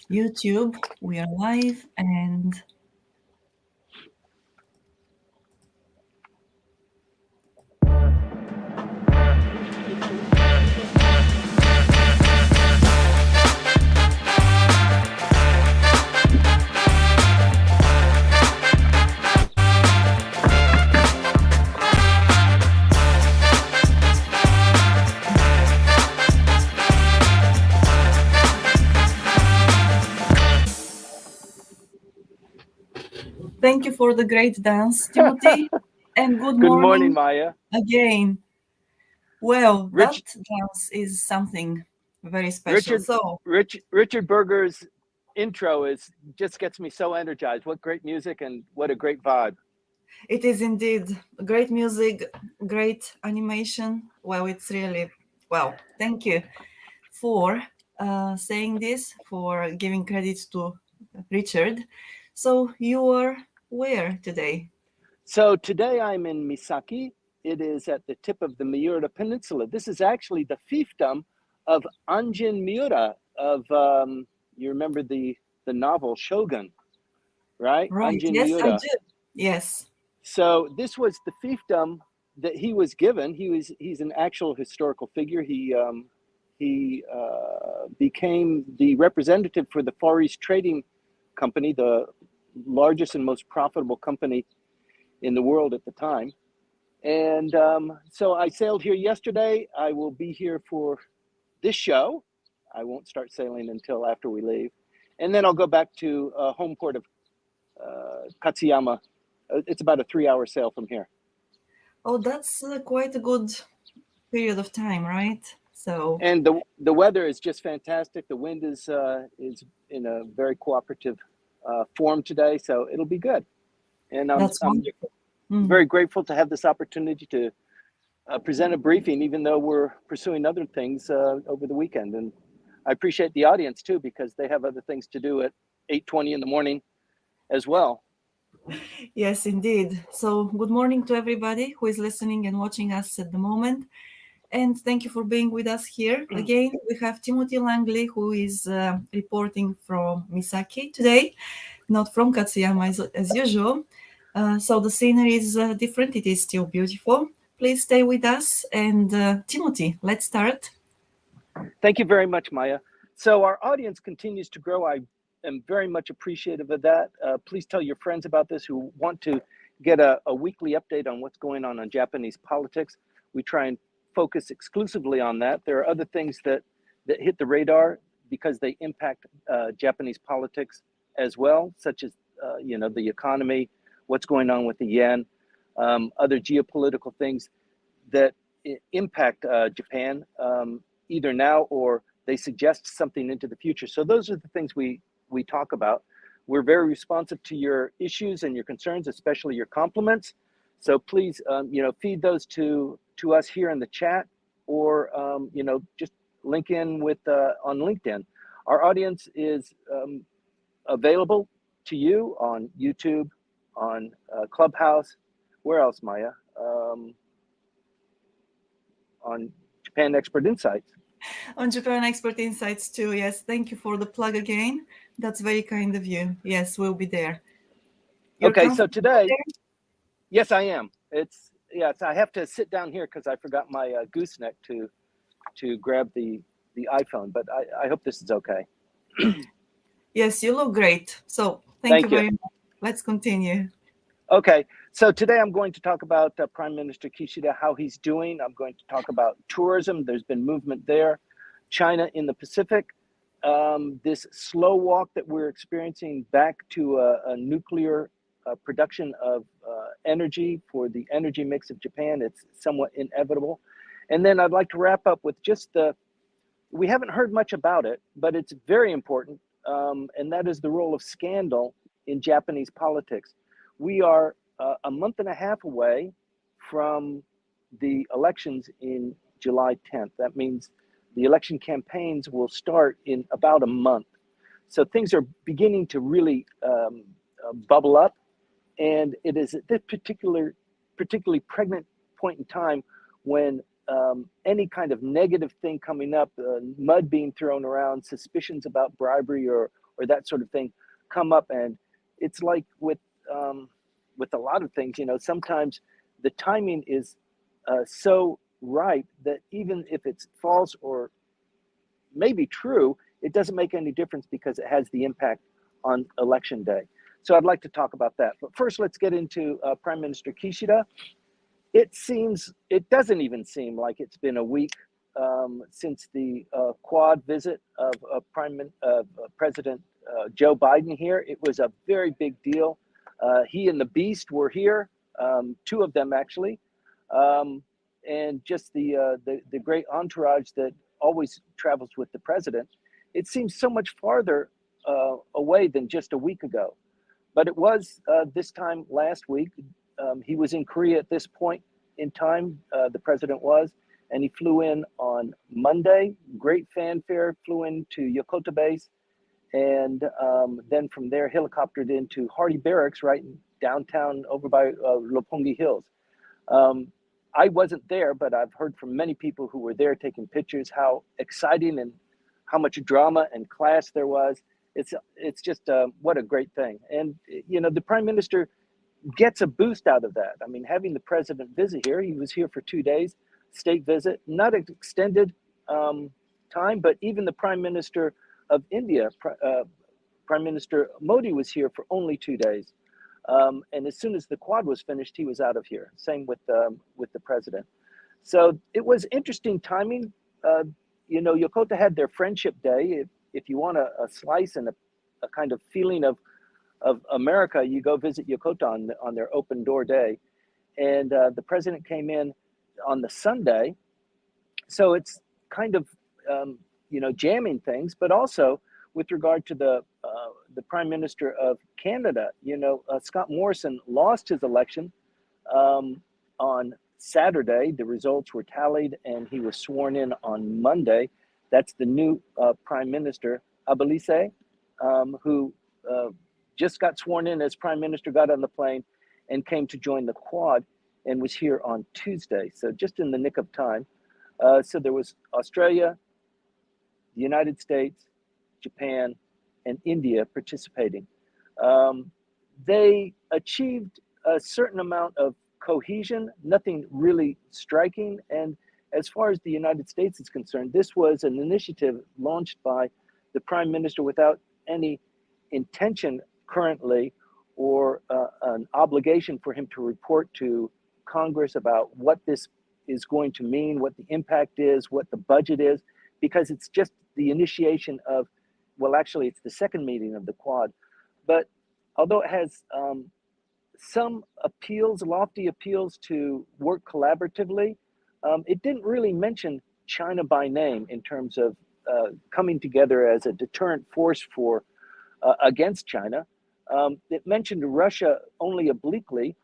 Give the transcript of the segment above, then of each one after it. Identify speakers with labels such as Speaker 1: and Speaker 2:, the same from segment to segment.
Speaker 1: YouTube. We are live and thank you for the great dance, Timothy. And good
Speaker 2: Good morning,
Speaker 1: morning
Speaker 2: Maya.
Speaker 1: again. Well, that
Speaker 2: Rich,
Speaker 1: dance is something very special.
Speaker 2: Richard,
Speaker 1: So
Speaker 2: Richard Berger's intro is just gets me so energized. What great music and what a great vibe.
Speaker 1: it is indeed great music, great animation. Well, it's really, well, thank you for saying this, for giving credit to Richard. So you are where today?
Speaker 2: So today I'm in Misaki. It is at the tip of the Miura Peninsula. This is actually the fiefdom of Anjin Miura of you remember the novel Shogun, right?
Speaker 1: Right.
Speaker 2: Anjin
Speaker 1: Yes, I
Speaker 2: Miura.
Speaker 1: do. Yes.
Speaker 2: So this was the fiefdom that he was given. He's an actual historical figure. He became the representative for the Far East Trading Company, the largest and most profitable company in the world at the time. And so I sailed here yesterday. I will be here for this show. I won't start sailing until after we leave. And then I'll go back to home port of Katsuyama. It's about a 3-hour sail from here.
Speaker 1: Oh, that's quite a good period of time, right? So
Speaker 2: And the weather is just fantastic. The wind is in a very cooperative form today, so it'll be good. And
Speaker 1: that's
Speaker 2: I'm
Speaker 1: wonderful. Mhm.
Speaker 2: very grateful to have this opportunity to present a briefing, even though we're pursuing other things over the weekend. And I appreciate the audience too, because they have other things to do at 8:20 in the morning as well.
Speaker 1: Yes, indeed. So, good morning to everybody who is listening and watching us at the moment. And thank you for being with us here. Again, we have Timothy Langley, who is reporting from Misaki today, not from Katsuyama as usual. So, the scenery is different, it is still beautiful. Please stay with us. And Timothy, let's start.
Speaker 2: Thank you very much, Maya. So our audience continues to grow. I am very much appreciative of that. Please tell your friends about this who want to get a weekly update on what's going on Japanese politics. We try and focus exclusively on that. There are other things that hit the radar because they impact Japanese politics as well, such as the economy, what's going on with the yen, other geopolitical things that impact Japan, either now or they suggest something into the future. So those are the things we talk about. We're very responsive to your issues and your concerns, especially your compliments. So please, feed those to us here in the chat, or just link in with on LinkedIn. Our audience is available to you on YouTube, on Clubhouse. Where else, Maya? On Japan Expert Insights.
Speaker 1: On Japan Expert Insights too. Yes, thank you for the plug again. That's very kind of you. Yes, we'll be there. You're
Speaker 2: Okay, so
Speaker 1: comfortable
Speaker 2: today,
Speaker 1: there?
Speaker 2: yes, I am. I have to sit down here because I forgot my gooseneck to grab the iPhone, but I hope this is okay.
Speaker 1: Yes, you look great. So thank you
Speaker 2: Thank you.
Speaker 1: very much. Let's continue.
Speaker 2: Okay, so today I'm going to talk about Prime Minister Kishida, how he's doing. I'm going to talk about tourism. There's been movement there. China in the Pacific. This slow walk that we're experiencing back to a nuclear production of energy for the energy mix of Japan. It's somewhat inevitable. And then I'd like to wrap up with just we haven't heard much about it, but it's very important, and that is the role of scandal in Japanese politics. We are a month and a half away from the elections in July 10th. That means the election campaigns will start in about a month. So things are beginning to really bubble up. And it is at this particularly pregnant point in time when any kind of negative thing coming up, mud being thrown around, suspicions about bribery or that sort of thing come up. And it's like with a lot of things, sometimes the timing is so right that even if it's false or maybe true, it doesn't make any difference because it has the impact on election day. So I'd like to talk about that. But first, let's get into Prime Minister Kishida. It doesn't even seem like it's been a week since the Quad visit of President Joe Biden here. It was a very big deal. He and the Beast were here, two of them actually, and just the great entourage that always travels with the president. It seems so much farther away than just a week ago, but it was this time last week. He was in Korea at this point in time, the president was, and he flew in on Monday. Great fanfare, flew into Yokota base, and then from there helicoptered into Hardy Barracks right in downtown over by Roppongi Hills. I wasn't there, but I've heard from many people who were there taking pictures how exciting and how much drama and class there was. It's just what a great thing. And the prime minister gets a boost out of that. I mean, having the president visit here, he was here for 2 days, state visit, not an extended time, but even the prime minister of India, Prime Minister Modi, was here for only 2 days. And as soon as the Quad was finished, he was out of here. Same with the president. So it was interesting timing. Yokota had their Friendship Day. If you want a slice and a kind of feeling of America, you go visit Yokota on their open door day. And the president came in on the Sunday. So it's kind of, jamming things, but also with regard to the Prime Minister of Canada, Scott Morrison lost his election on Saturday. The results were tallied and he was sworn in on Monday. That's the new Prime Minister, Abilise, who just got sworn in as Prime Minister, got on the plane and came to join the Quad and was here on Tuesday. So just in the nick of time. So there was Australia, the United States, Japan, and India participating. They achieved a certain amount of cohesion, nothing really striking. And as far as the United States is concerned, this was an initiative launched by the Prime Minister without any intention currently or an obligation for him to report to Congress about what this is going to mean, what the impact is, what the budget is, because it's just the initiation of, well, actually, it's the second meeting of the Quad. But although it has some appeals, lofty appeals to work collaboratively, it didn't really mention China by name in terms of coming together as a deterrent force for against China. It mentioned Russia only obliquely,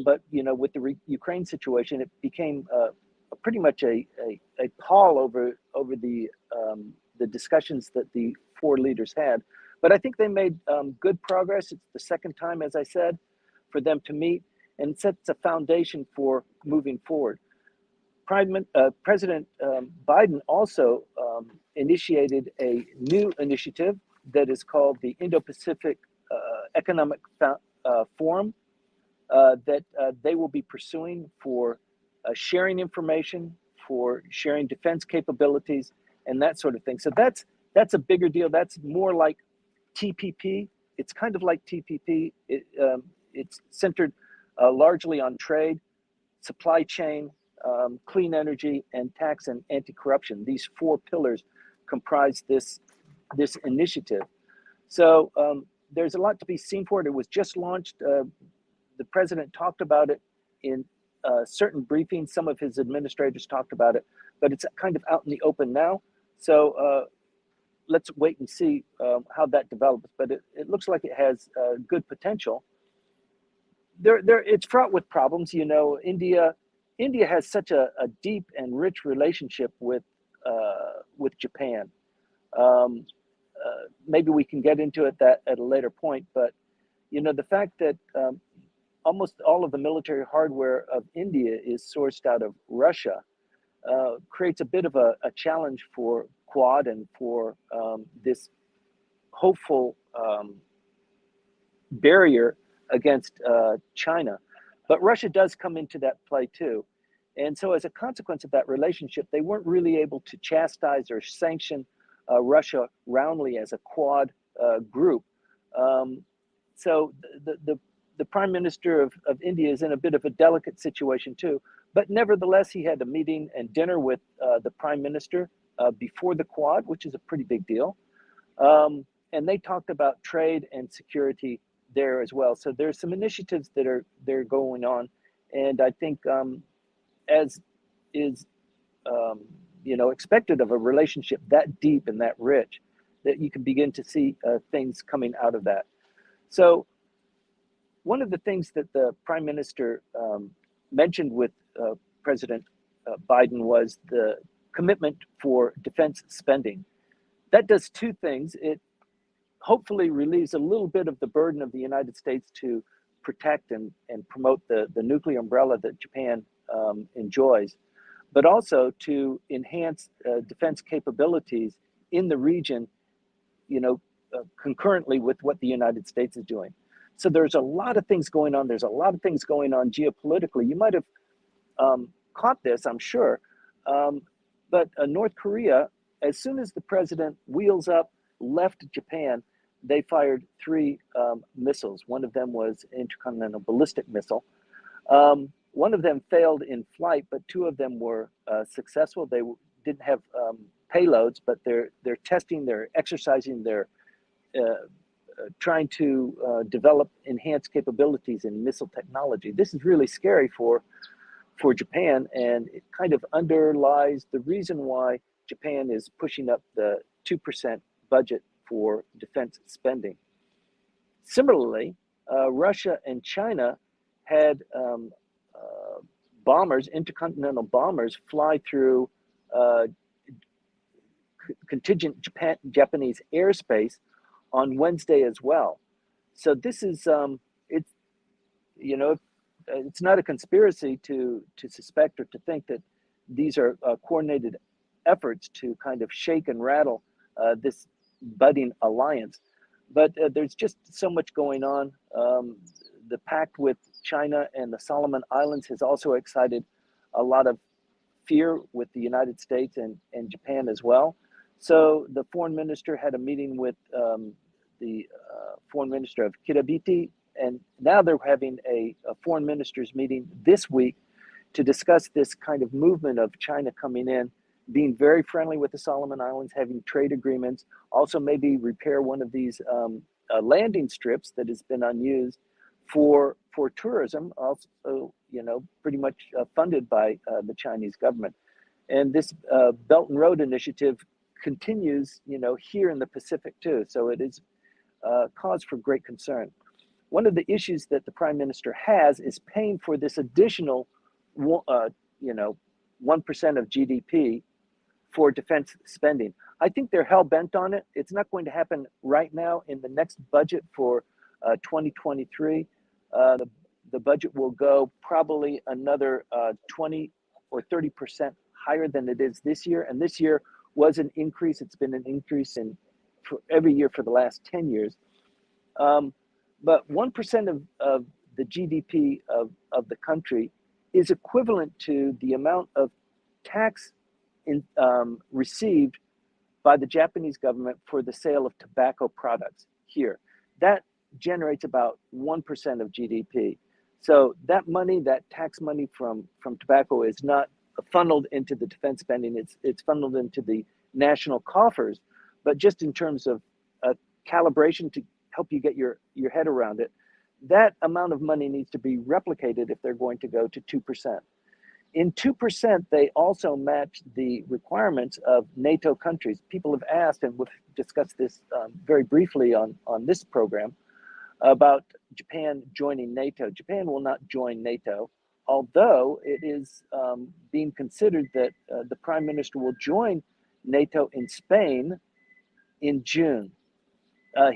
Speaker 2: but with the Ukraine situation, it became pretty much a pall over the discussions that the four leaders had. But I think they made good progress. It's the second time, as I said, for them to meet, and it sets a foundation for moving forward. President Biden also initiated a new initiative that is called the Indo-Pacific Economic Forum that they will be pursuing for sharing information, for sharing defense capabilities, and that sort of thing. So that's a bigger deal. That's more like TPP. It's kind of like TPP. It's centered largely on trade, supply chain, clean energy, and tax and anti-corruption. These four pillars comprise this initiative. So there's a lot to be seen for it. It was just launched. The president talked about it in certain briefings. Some of his administrators talked about it, but it's kind of out in the open now. So let's wait and see how that develops. But it looks like it has good potential. It's fraught with problems. India has such a deep and rich relationship with Japan. Maybe we can get into it at a later point, but the fact that almost all of the military hardware of India is sourced out of Russia creates a bit of a challenge for Quad and for this hopeful barrier against China. But Russia does come into that play too. And so as a consequence of that relationship, they weren't really able to chastise or sanction Russia roundly as a Quad group. So the Prime Minister of India is in a bit of a delicate situation too. But nevertheless, he had a meeting and dinner with the Prime Minister before the Quad, which is a pretty big deal. And they talked about trade and security there as well. So there's some initiatives that are going on. And I think as is expected of a relationship that deep and that rich, that you can begin to see things coming out of that. So one of the things that the Prime Minister mentioned with President Biden was the commitment for defense spending. That does two things. It hopefully relieves a little bit of the burden of the United States to protect and promote the nuclear umbrella that Japan enjoys, but also to enhance defense capabilities in the region, concurrently with what the United States is doing. So there's a lot of things going on. There's a lot of things going on geopolitically. You might have caught this, I'm sure. But North Korea, as soon as the president wheels up, left Japan, they fired 3 missiles. One of them was intercontinental ballistic missile. One of them failed in flight, but 2 of them were successful. They didn't have payloads, but they're testing, they're exercising, they're trying to develop enhanced capabilities in missile technology. This is really scary for Japan, and it kind of underlies the reason why Japan is pushing up the 2% budget for defense spending. Similarly, Russia and China had bombers, intercontinental bombers, fly through contingent Japanese airspace on Wednesday as well. So this is it's not a conspiracy to suspect or to think that these are coordinated efforts to kind of shake and rattle this budding alliance. But there's just so much going on. The pact with China and the Solomon Islands has also excited a lot of fear with the United States and Japan as well. So the foreign minister had a meeting with the foreign minister of Kiribati, and now they're having a foreign ministers meeting this week to discuss this kind of movement of China coming in, being very friendly with the Solomon Islands, having trade agreements, also maybe repair one of these landing strips that has been unused for tourism, also pretty much funded by the Chinese government. And this Belt and Road Initiative continues, here in the Pacific too. So it is cause for great concern. One of the issues that the Prime Minister has is paying for this additional, 1% of GDP for defense spending. I think they're hell bent on it. It's not going to happen right now. In the next budget for 2023, the budget will go probably another 20 or 30% higher than it is this year. And this year was an increase. It's been an increase for every year for the last 10 years. But 1% of the GDP of the country is equivalent to the amount of tax received by the Japanese government for the sale of tobacco products here. That generates about 1% of GDP. So that money, that tax money from tobacco, is not funneled into the defense spending. It's funneled into the national coffers. But just in terms of calibration to help you get your head around it, that amount of money needs to be replicated if they're going to go to 2%. In 2%, they also match the requirements of NATO countries. People have asked, and we've discussed this very briefly on this program, about Japan joining NATO. Japan will not join NATO, although it is being considered that the Prime Minister will join NATO in Spain in June.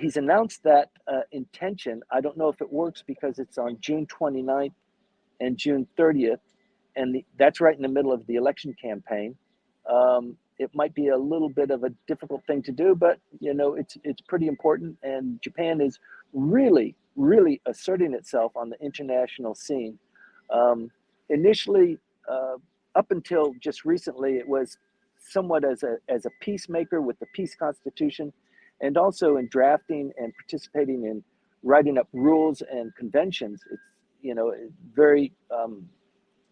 Speaker 2: He's announced that intention. I don't know if it works because it's on June 29th and June 30th, and that's right in the middle of the election campaign. it might be a little bit of a difficult thing to do, but it's pretty important. And Japan is really, really asserting itself on the international scene. Initially, up until just recently, it was somewhat as a peacemaker with the peace constitution, and also in drafting and participating in writing up rules and conventions. It's very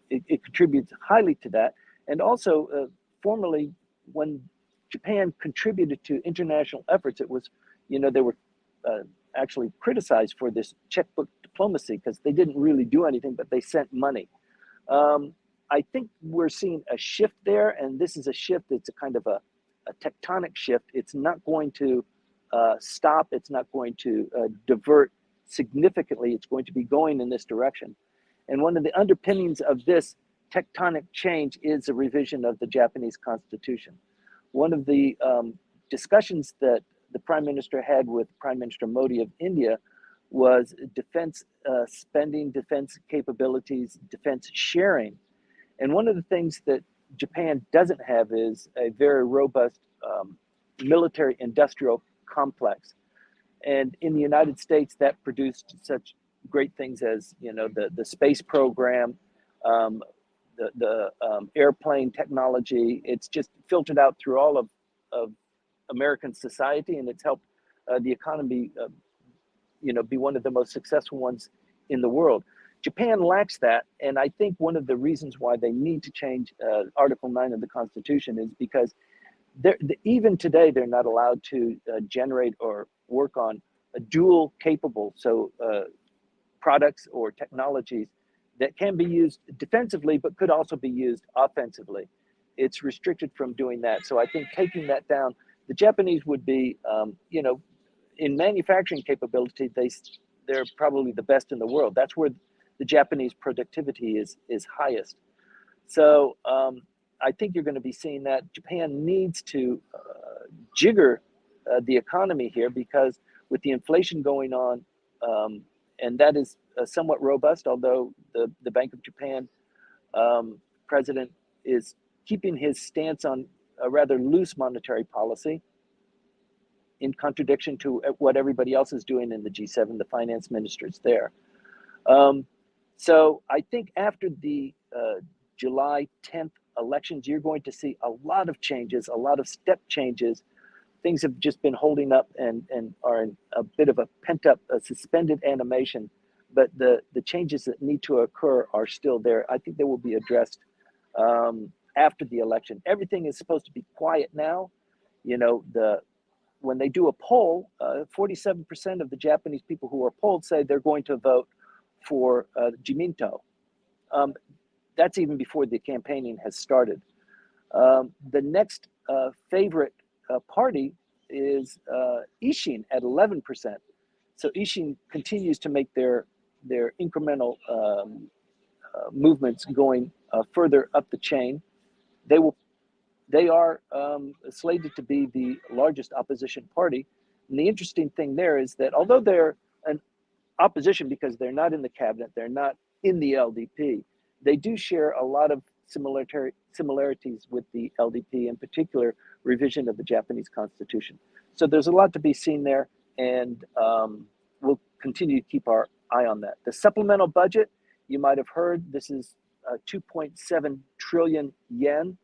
Speaker 2: it contributes highly to that. And also, formerly, when Japan contributed to international efforts, it was, they were actually criticized for this checkbook diplomacy because they didn't really do anything, but they sent money. I think we're seeing a shift there, and this is a shift. It's a kind of a tectonic shift. It's not going to stop. It's not going to divert significantly. It's going to be going in this direction. And one of the underpinnings of this tectonic change is a revision of the Japanese constitution. One of the discussions that the Prime Minister had with Prime Minister Modi of India was defense spending, defense capabilities, defense sharing. And one of the things that Japan doesn't have is a very robust military industrial complex. And in the United States, that produced such great things as the space program, the airplane technology. It's just filtered out through all of American society, and it's helped the economy be one of the most successful ones in the world. Japan lacks that, and I think one of the reasons why they need to change Article 9 of the Constitution is because even today they're not allowed to generate or work on a dual capable, products or technologies that can be used defensively but could also be used offensively. It's restricted from doing that. So I think taking that down, the Japanese would be, in manufacturing capability, they're probably the best in the world. That's where the Japanese productivity is highest. So I think you're going to be seeing that. Japan needs to jigger the economy here, because with the inflation going on, and that is somewhat robust, although the Bank of Japan president is keeping his stance on a rather loose monetary policy, in contradiction to what everybody else is doing in the G7, the finance ministers there. So I think after the July 10th elections, you're going to see a lot of changes, a lot of step changes. Things have just been holding up and are in a bit of a pent-up, suspended animation, but the changes that need to occur are still there. I think they will be addressed after the election. Everything is supposed to be quiet now. When they do a poll, 47% of the Japanese people who are polled say they're going to vote for Jiminto. That's even before the campaigning has started. The next favorite party is Ishin at 11%. So Ishin continues to make their incremental movements going further up the chain. They are slated to be the largest opposition party. And the interesting thing there is that although they're an opposition because they're not in the cabinet, they're not in the LDP, they do share a lot of similarities with the LDP, in particular, revision of the Japanese constitution. So there's a lot to be seen there, and we'll continue to keep our eye on that. The supplemental budget, you might have heard, this is 2.7 trillion yen,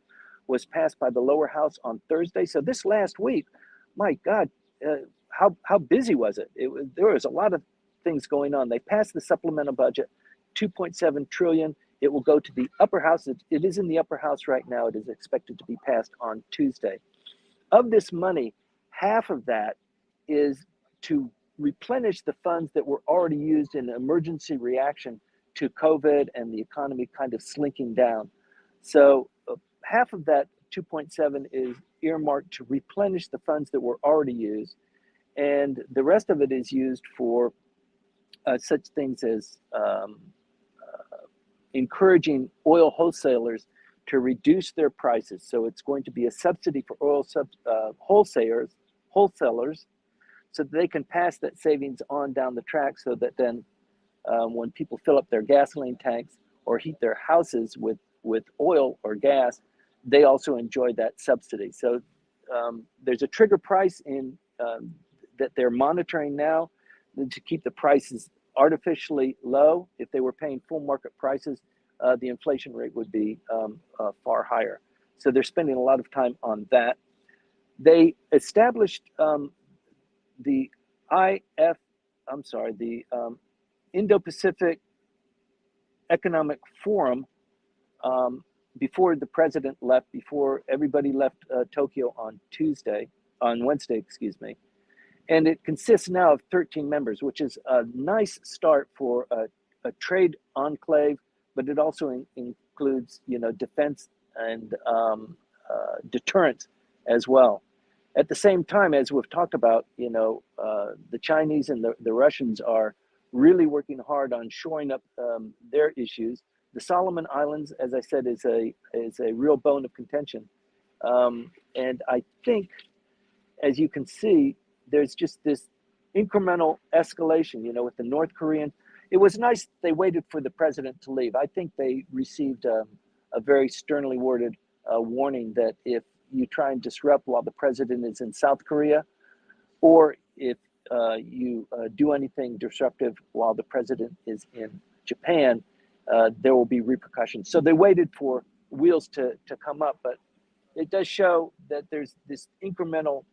Speaker 2: was passed by the lower house on Thursday. So this last week, my God, how busy was it? There was a lot of things going on. They passed the supplemental budget, 2.7 trillion. It will go to the upper house. It is in the upper house right now. It is expected to be passed on Tuesday. Of this money, half of that is to replenish the funds that were already used in emergency reaction to COVID and the economy kind of slinking down. So half of that 2.7 is earmarked to replenish the funds that were already used. And the rest of it is used for such things as encouraging oil wholesalers to reduce their prices. So it's going to be a subsidy for oil wholesalers, so that they can pass that savings on down the track, so that then when people fill up their gasoline tanks or heat their houses with oil or gas, they also enjoy that subsidy. So there's a trigger price in that they're monitoring now to keep the prices artificially low. If they were paying full market prices, the inflation rate would be far higher. So they're spending a lot of time on that. They established the Indo-Pacific Economic Forum before the president left, before everybody left Tokyo on Wednesday, excuse me. And it consists now of 13 members, which is a nice start for a trade enclave, but it also includes, defense and deterrence as well. At the same time, as we've talked about, the Chinese and the Russians are really working hard on shoring up their issues. The Solomon Islands, as I said, is a real bone of contention. And I think, as you can see, there's just this incremental escalation, with the North Korean. It was nice they waited for the president to leave. I think they received a very sternly worded warning that if you try and disrupt while the president is in South Korea, or if you do anything disruptive while the president is in Japan, there will be repercussions. So they waited for wheels to come up, but it does show that there's this incremental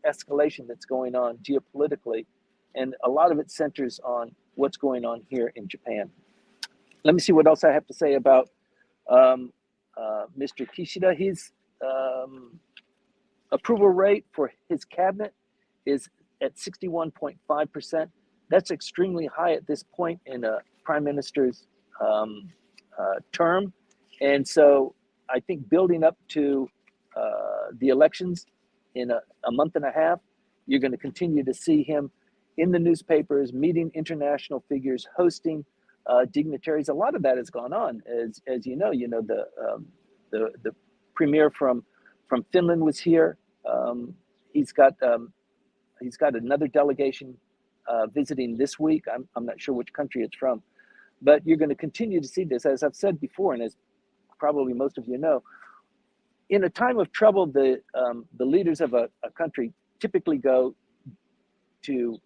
Speaker 2: escalation that's going on geopolitically, and a lot of it centers on what's going on here in Japan. Let me see what else I have to say about Mr. Kishida. His approval rate for his cabinet is at 61.5%. That's extremely high at this point in a prime minister's term. And so I think building up to the elections in a month and a half, you're going to continue to see him in the newspapers, meeting international figures, hosting dignitaries. A lot of that has gone on, as you know. The premier from Finland was here. He's got another delegation visiting this week. I'm not sure which country it's from, but you're going to continue to see this, as I've said before, and as probably most of you know. In a time of trouble, the leaders of a country typically go to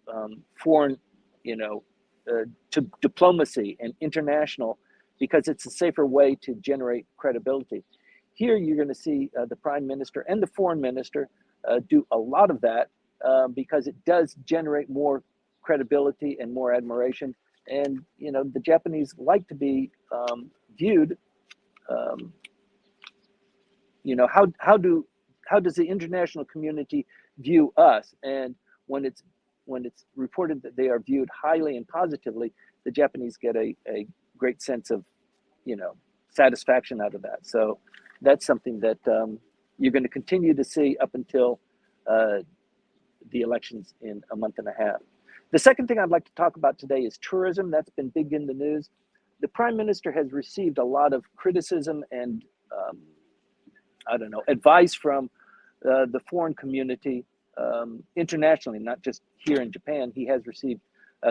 Speaker 2: foreign, to diplomacy and international, because it's a safer way to generate credibility. Here, you're going to see the prime minister and the foreign minister do a lot of that because it does generate more credibility and more admiration. And the Japanese like to be viewed. How does the international community view us? And when it's reported that they are viewed highly and positively, the Japanese get a great sense of satisfaction out of that. So that's something that you're going to continue to see up until the elections in a month and a half. The second thing I'd like to talk about today is tourism. That's been big in the news. The prime minister has received a lot of criticism and advice from the foreign community internationally, not just here in Japan. He has received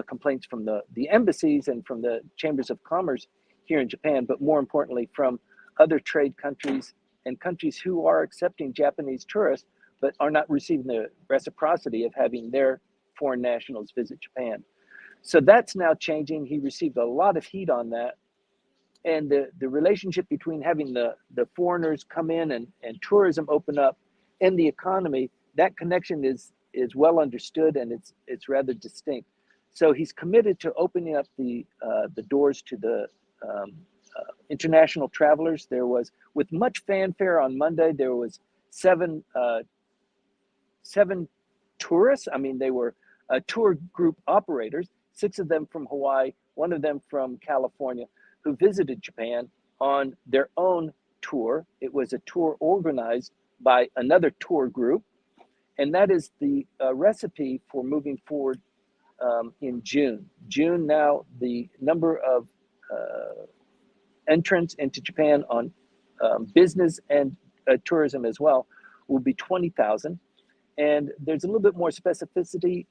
Speaker 2: complaints from the embassies and from the chambers of commerce here in Japan, but more importantly from other trade countries and countries who are accepting Japanese tourists, but are not receiving the reciprocity of having their foreign nationals visit Japan. So that's now changing. He received a lot of heat on that. And the relationship between having the foreigners come in and tourism open up and the economy, that connection is well understood, and it's rather distinct. So he's committed to opening up the doors to the international travelers. There was, with much fanfare on Monday, there was seven tourists. I mean, they were tour group operators, 6 of them from Hawaii, 1 of them from California, who visited Japan on their own tour. It was a tour organized by another tour group, and that is the recipe for moving forward in June. June now, the number of entrants into Japan on business and tourism as well will be 20,000. And there's a little bit more specificity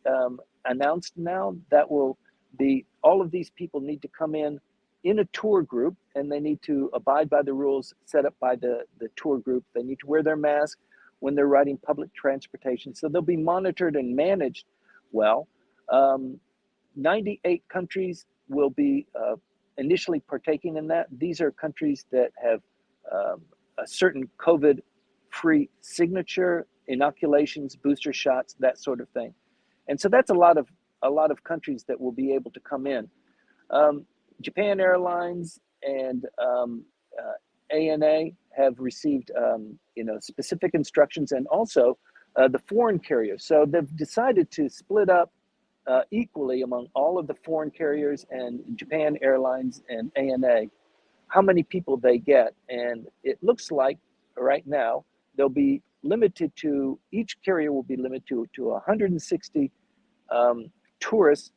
Speaker 2: announced now. That will be, all of these people need to come in in a tour group, and they need to abide by the rules set up by the tour group. They need to wear their mask when they're riding public transportation. So they'll be monitored and managed well. 98 countries will be initially partaking in that. These are countries that have a certain COVID-free signature, inoculations, booster shots, that sort of thing. And so that's a lot of countries that will be able to come in. Japan Airlines and ANA have received specific instructions, and also the foreign carriers. So they've decided to split up equally among all of the foreign carriers and Japan Airlines and ANA how many people they get. And it looks like right now they'll be limited to, each carrier will be limited to 160 tourists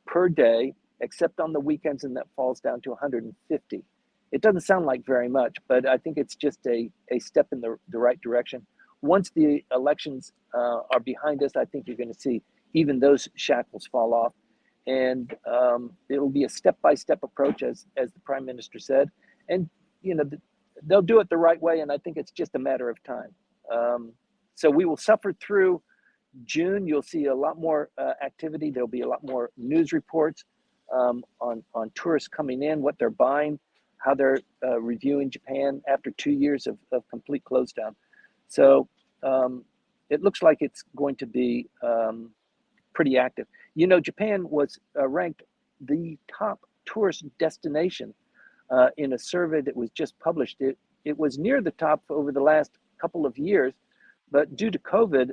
Speaker 2: per day, except on the weekends, and that falls down to 150. It doesn't sound like very much, but I think it's just a step in the right direction. Once the elections are behind us, I think you're going to see even those shackles fall off. And it'll be a step-by-step approach, as the Prime Minister said. And, they'll do it the right way, and I think it's just a matter of time. So we will suffer through June. You'll see a lot more activity. There'll be a lot more news reports on tourists coming in, what they're buying, how they're reviewing Japan after 2 years of complete close down. So it looks like it's going to be pretty active. Japan was ranked the top tourist destination in a survey that was just published. It was near the top over the last couple of years, but due to COVID,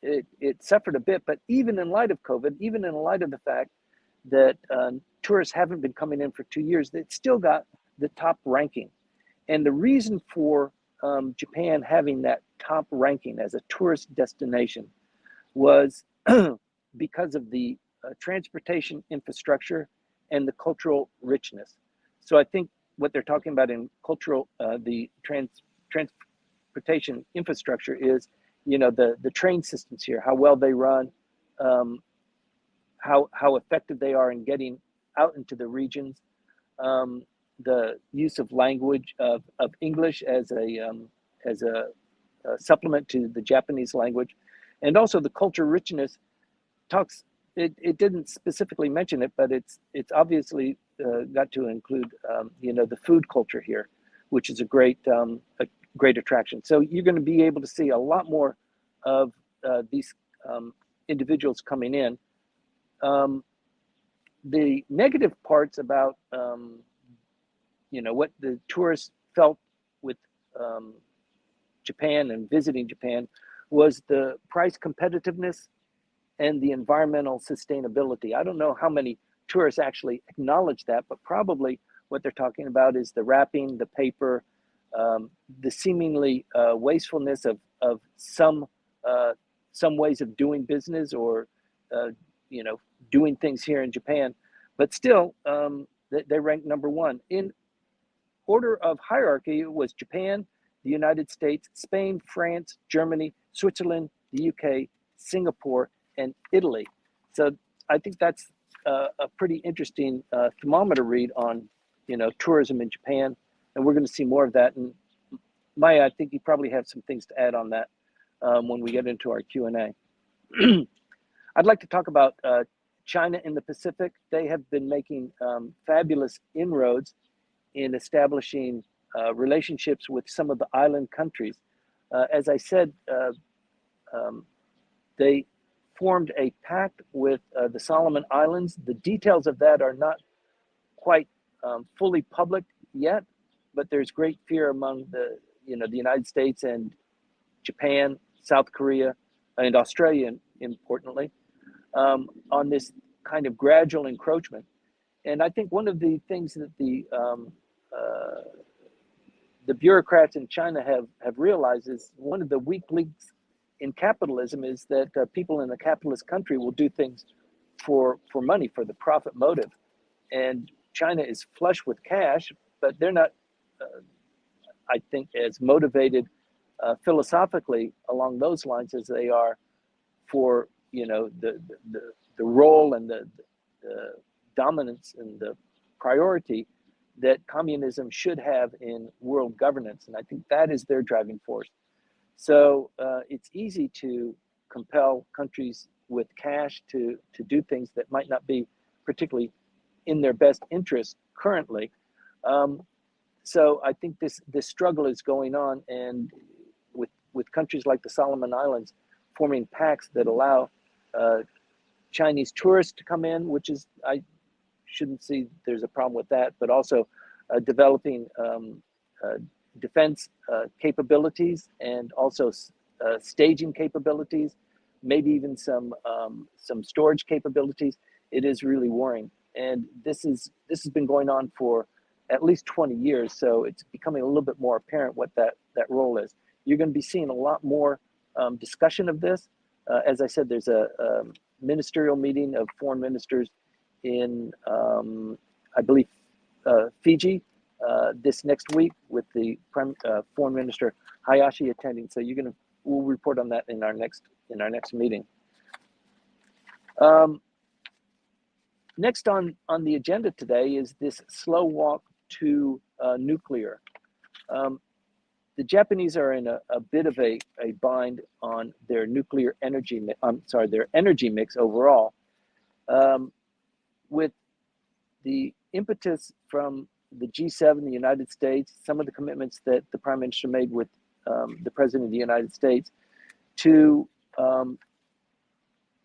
Speaker 2: it suffered a bit. But even in light of COVID, even in light of the fact that tourists haven't been coming in for 2 years, it still got the top ranking. And the reason for Japan having that top ranking as a tourist destination was because of the transportation infrastructure and the cultural richness. So I think what they're talking about in cultural, the transportation infrastructure is, the train systems here, how well they run, how effective they are in getting out into the regions, the use of language of English as a supplement to the Japanese language, and also the culture richness. It didn't specifically mention it, but it's obviously got to include the food culture here, which is a great attraction. So you're going to be able to see a lot more of these individuals coming in. The negative parts about what the tourists felt with Japan and visiting Japan was the price competitiveness and the environmental sustainability. I don't know how many tourists actually acknowledge that, but probably what they're talking about is the wrapping, the paper, the seemingly wastefulness of some ways of doing business or doing things here in Japan. But still, they rank number one. In order of hierarchy, it was Japan, the United States, Spain, France, Germany, Switzerland, the UK, Singapore, and Italy. So I think that's a pretty interesting thermometer read on, tourism in Japan, and we're going to see more of that. And Maya, I think you probably have some things to add on that when we get into our Q&A. I'd like to talk about China in the Pacific. They have been making fabulous inroads in establishing relationships with some of the island countries. As I said, they formed a pact with the Solomon Islands. The details of that are not quite fully public yet, but there's great fear among the United States and Japan, South Korea, and Australia, importantly, on this kind of gradual encroachment. And I think one of the things that the bureaucrats in China have realized is one of the weak links in capitalism is that people in a capitalist country will do things for money, for the profit motive. And China is flush with cash, but they're not, I think, as motivated philosophically along those lines as they are for the role and the dominance and the priority that communism should have in world governance. And I think that is their driving force. So it's easy to compel countries with cash to do things that might not be particularly in their best interest currently. So I think this struggle is going on, and with countries like the Solomon Islands forming pacts that allow Chinese tourists to come in, which is, I shouldn't see there's a problem with that, but also developing defense capabilities and also staging capabilities, maybe even some storage capabilities. It is really worrying, and this has been going on for at least 20 years. So it's becoming a little bit more apparent what that role is. You're going to be seeing a lot more discussion of this. As I said, there's a ministerial meeting of foreign ministers in, I believe, Fiji this next week, with the foreign minister Hayashi attending. So we'll report on that in our next meeting. Next on the agenda today is this slow walk to nuclear. The Japanese are in a bit of a bind on their nuclear energy. Their energy mix overall, with the impetus from the G7, the United States, some of the commitments that the Prime Minister made with the President of the United States to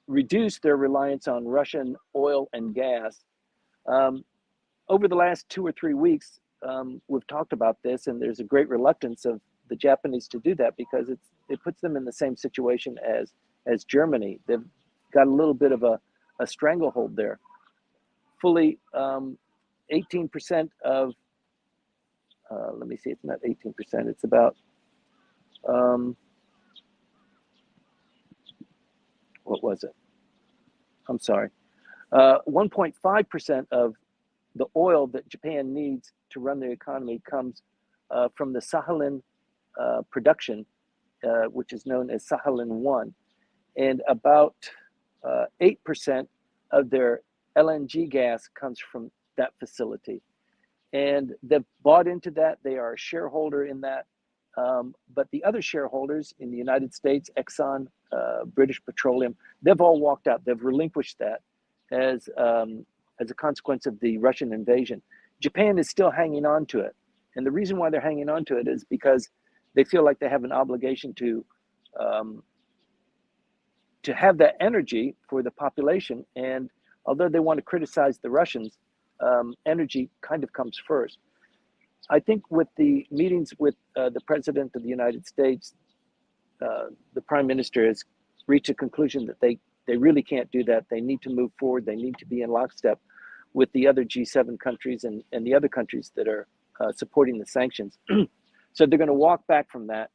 Speaker 2: reduce their reliance on Russian oil and gas. Over the last 2 or 3 weeks, we've talked about this, and there's a great reluctance of the Japanese to do that because it puts them in the same situation as Germany. They've got a little bit of a stranglehold there. Fully 18% of, let me see, it's not 18%, it's about, what was it? I'm sorry. 1.5% of the oil that Japan needs to run the economy comes from the Sakhalin production, which is known as Sakhalin 1. And about 8% of their LNG gas comes from that facility. And they've bought into that. They are a shareholder in that. But the other shareholders in the United States, Exxon, British Petroleum, they've all walked out. They've relinquished that as a consequence of the Russian invasion. Japan is still hanging on to it. And the reason why they're hanging on to it is because they feel like they have an obligation to have that energy for the population. And although they want to criticize the Russians, energy kind of comes first. I think with the meetings with the President of the United States, the Prime Minister has reached a conclusion that they really can't do that. They need to move forward. They need to be in lockstep with the other G7 countries and the other countries that are supporting the sanctions. So they're going to walk back from that.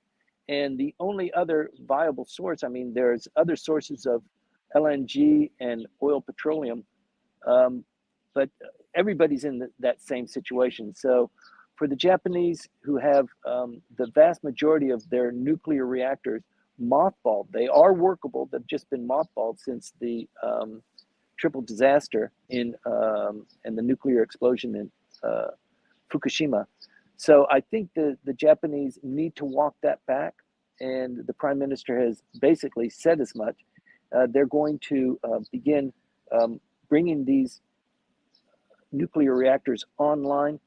Speaker 2: And the only other viable source, I mean, there's other sources of LNG and oil petroleum, but everybody's in that same situation. So for the Japanese, who have the vast majority of their nuclear reactors mothballed, they are workable. They've just been mothballed since the triple disaster and the nuclear explosion in Fukushima. So I think the Japanese need to walk that back, and the Prime Minister has basically said as much. They're going to begin bringing these nuclear reactors online.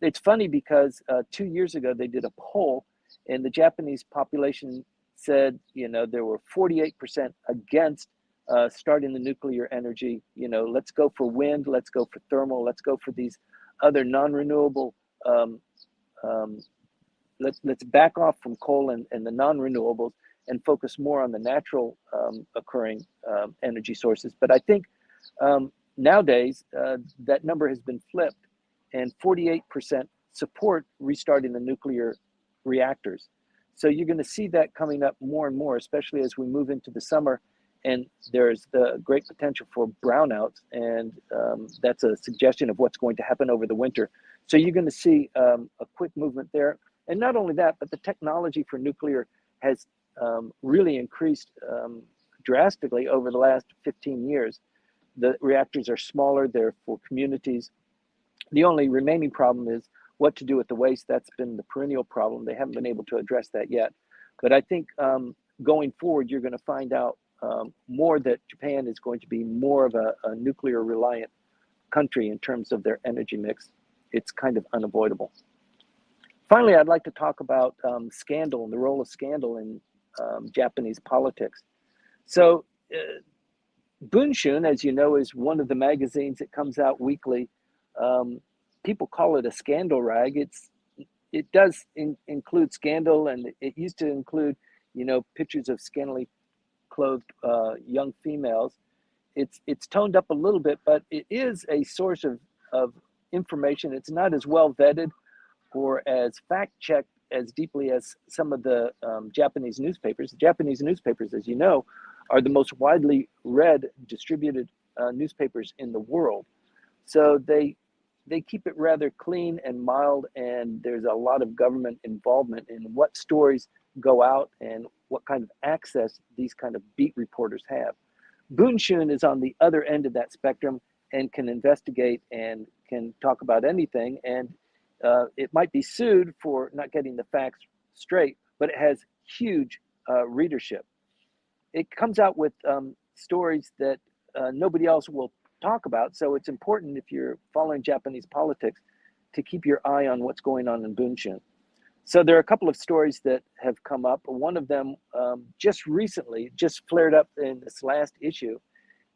Speaker 2: It's funny because 2 years ago they did a poll, and the Japanese population said, there were 48% against starting the nuclear energy. Let's go for wind, let's go for thermal, let's go for these other non-renewable. Let's back off from coal and the non-renewables and focus more on the natural occurring energy sources. But I think nowadays that number has been flipped, and 48% support restarting the nuclear reactors. So you're going to see that coming up more and more, especially as we move into the summer, and there's the great potential for brownouts, and that's a suggestion of what's going to happen over the winter. So you're going to see a quick movement there. And not only that, but the technology for nuclear has really increased drastically over the last 15 years. The reactors are smaller, they're for communities. The only remaining problem is what to do with the waste. That's been the perennial problem. They haven't been able to address that yet. But I think going forward, you're going to find out more that Japan is going to be more of a nuclear reliant country in terms of their energy mix. It's kind of unavoidable. Finally, I'd like to talk about scandal and the role of scandal in Japanese politics. So, Bunshun, as you know, is one of the magazines that comes out weekly. People call it a scandal rag. It does include scandal, and it used to include, pictures of scantily clothed young females. It's toned up a little bit, but it is a source of information. It's not as well vetted or as fact checked as deeply as some of the Japanese newspapers. Japanese newspapers, as you know, are the most widely read, distributed newspapers in the world. So they keep it rather clean and mild, and there's a lot of government involvement in what stories go out and what kind of access these kind of beat reporters have. Bunshun is on the other end of that spectrum and can investigate and can talk about anything, and it might be sued for not getting the facts straight, but it has huge readership. It comes out with stories that nobody else will talk about, so it's important if you're following Japanese politics to keep your eye on what's going on in Bunshun. So there are a couple of stories that have come up. One of them just recently, just flared up in this last issue,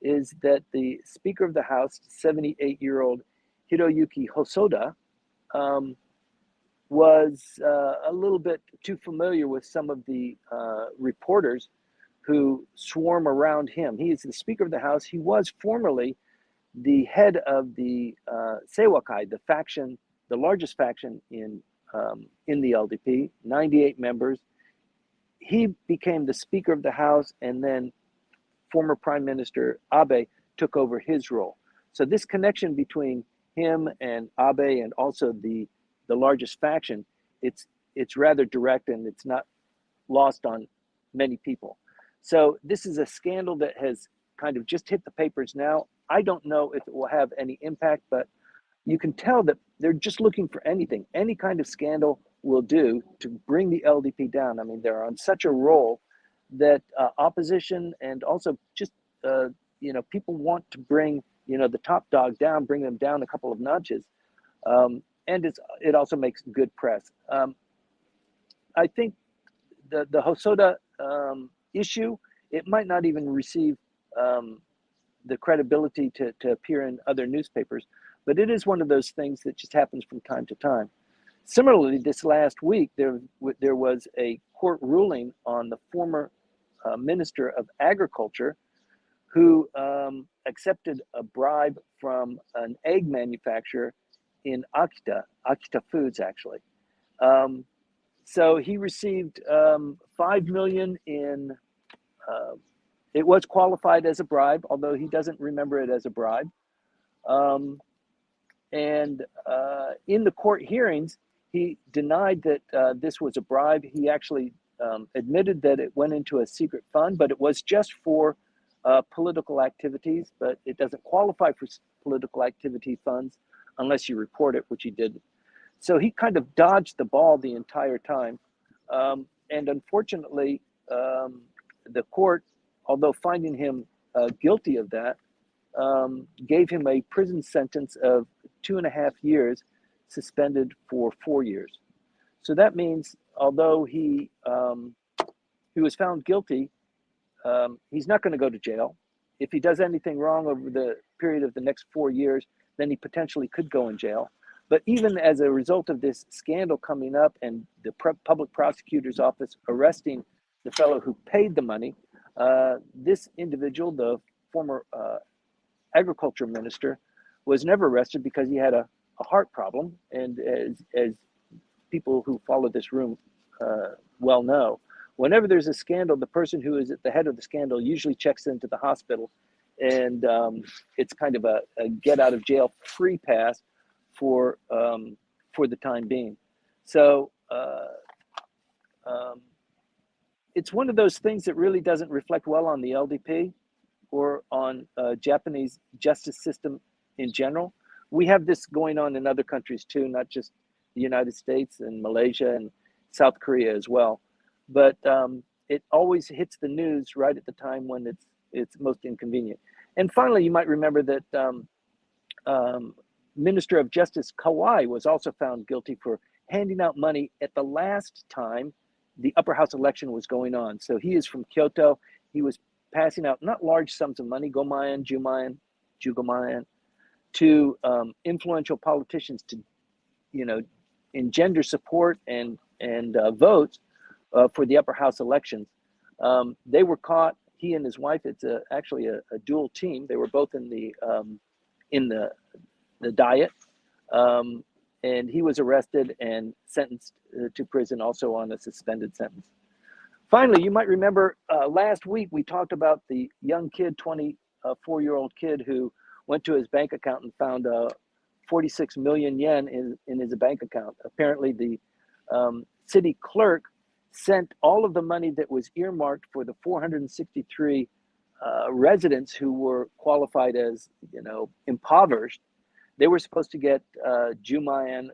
Speaker 2: is that the Speaker of the House, 78-year-old Hiroyuki Hosoda, was a little bit too familiar with some of the reporters who swarm around him. He is the Speaker of the House. He was formerly the head of the Seiwakai, the faction, the largest faction in the LDP, 98 members. He became the Speaker of the House, and then former Prime Minister Abe took over his role. So this connection between him and Abe, and also the largest faction, it's rather direct, and it's not lost on many people. So this is a scandal that has kind of just hit the papers now. I don't know if it will have any impact, but you can tell that they're just looking for anything. Any kind of scandal will do to bring the LDP down. I mean, they're on such a roll that opposition and also just, people want to bring, the top dog down, bring them down a couple of notches. And it also makes good press. I think the Hosoda issue, it might not even receive the credibility to appear in other newspapers, but it is one of those things that just happens from time to time. Similarly, this last week, there was a court ruling on the former Minister of Agriculture who accepted a bribe from an egg manufacturer in Akita Foods, actually. So he received 5 million in, it was qualified as a bribe, although he doesn't remember it as a bribe. And in the court hearings, he denied that this was a bribe. He actually admitted that it went into a secret fund, but it was just for political activities, but it doesn't qualify for political activity funds unless you report it, which he didn't. So he kind of dodged the ball the entire time. And unfortunately, the court, although finding him guilty of that, gave him a prison sentence of 2.5 years, suspended for 4 years. So that means, although he was found guilty, he's not going to go to jail. If he does anything wrong over the period of the next 4 years, then he potentially could go in jail. But even as a result of this scandal coming up and the public prosecutor's office arresting the fellow who paid the money, this individual, the former agriculture minister, was never arrested because he had a heart problem. And as people who follow this room well know, whenever there's a scandal, the person who is at the head of the scandal usually checks into the hospital, and it's kind of a get out of jail free pass for the time being. So it's one of those things that really doesn't reflect well on the LDP or on Japanese justice system in general. we have this going on in other countries too, not just the United States and Malaysia and South Korea as well. But it always hits the news right at the time when it's most inconvenient. And finally, you might remember that Minister of Justice Kawai was also found guilty for handing out money at the last time the upper house election was going on. So he is from Kyoto. He was passing out not large sums of money, gomayan, jugomayan, to influential politicians to, engender support and votes for the upper house elections. They were caught. He and his wife. It's actually a dual team. They were both in the diet, and he was arrested and sentenced to prison, also on a suspended sentence. Finally, you might remember last week we talked about the young kid, 24-year-old kid who went to his bank account and found 46 million yen in his bank account. Apparently, the city clerk sent all of the money that was earmarked for the 463 residents who were qualified as, impoverished. They were supposed to get jugomayan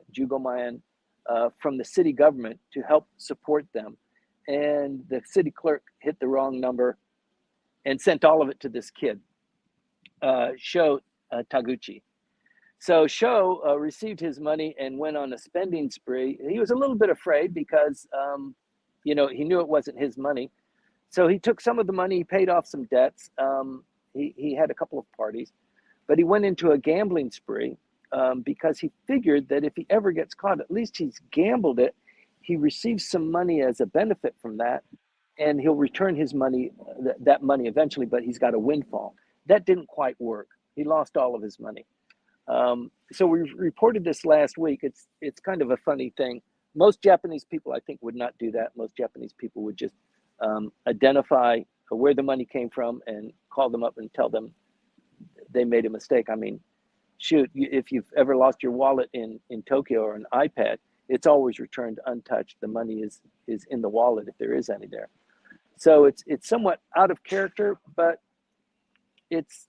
Speaker 2: from the city government to help support them. And the city clerk hit the wrong number and sent all of it to this kid, Sho Taguchi. So Sho received his money and went on a spending spree. He was a little bit afraid because, he knew it wasn't his money. So he took some of the money, he paid off some debts. He had a couple of parties, but he went into a gambling spree because he figured that if he ever gets caught, at least he's gambled it. He receives some money as a benefit from that, and he'll return his money, that money eventually, but he's got a windfall. That didn't quite work. He lost all of his money. So we reported this last week. It's kind of a funny thing. Most Japanese people, I think, would not do that. Most Japanese people would just identify where the money came from and call them up and tell them they made a mistake. I mean, shoot, if you've ever lost your wallet in Tokyo or an iPad, it's always returned untouched. The money is in the wallet if there is any there. So it's somewhat out of character, but it's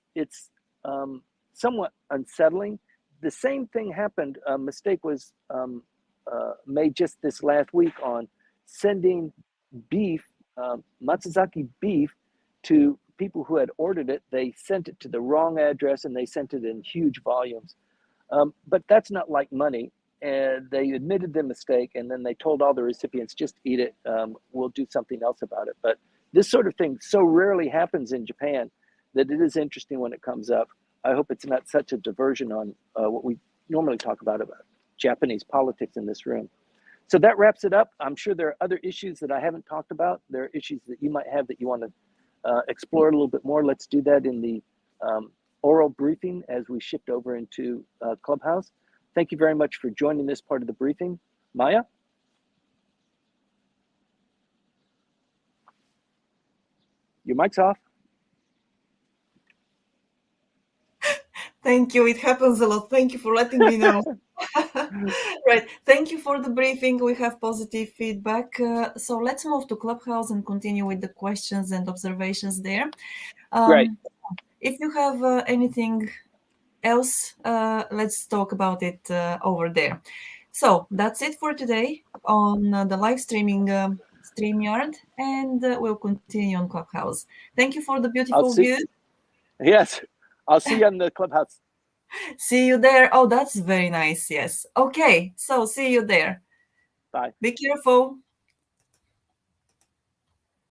Speaker 2: somewhat unsettling. The same thing happened. A mistake was made just this last week on sending beef, Matsuzaki beef, to people who had ordered it. They sent it to the wrong address and they sent it in huge volumes. But that's not like money. And they admitted the mistake, and then they told all the recipients, just eat it. We'll do something else about it. But this sort of thing so rarely happens in Japan that it is interesting when it comes up. I hope it's not such a diversion on what we normally talk about Japanese politics in this room. So that wraps it up. I'm sure there are other issues that I haven't talked about. There are issues that you might have that you want to explore a little bit more. Let's do that in the oral briefing as we shift over into Clubhouse. Thank you very much for joining this part of the briefing. Maya? Your mic's off.
Speaker 1: Thank you. It happens a lot. Thank you for letting me know. Right. Thank you for the briefing. We have positive feedback. So let's move to Clubhouse and continue with the questions and observations there.
Speaker 2: Great.
Speaker 1: If you have anything else, let's talk about it over there. So that's it for today on the live streaming StreamYard, and we'll continue on Clubhouse. Thank you for the beautiful view.
Speaker 2: Yes, I'll see you on the Clubhouse.
Speaker 1: See you there. Oh, that's very nice. Yes. Okay. So see you there.
Speaker 2: Bye.
Speaker 1: Be careful.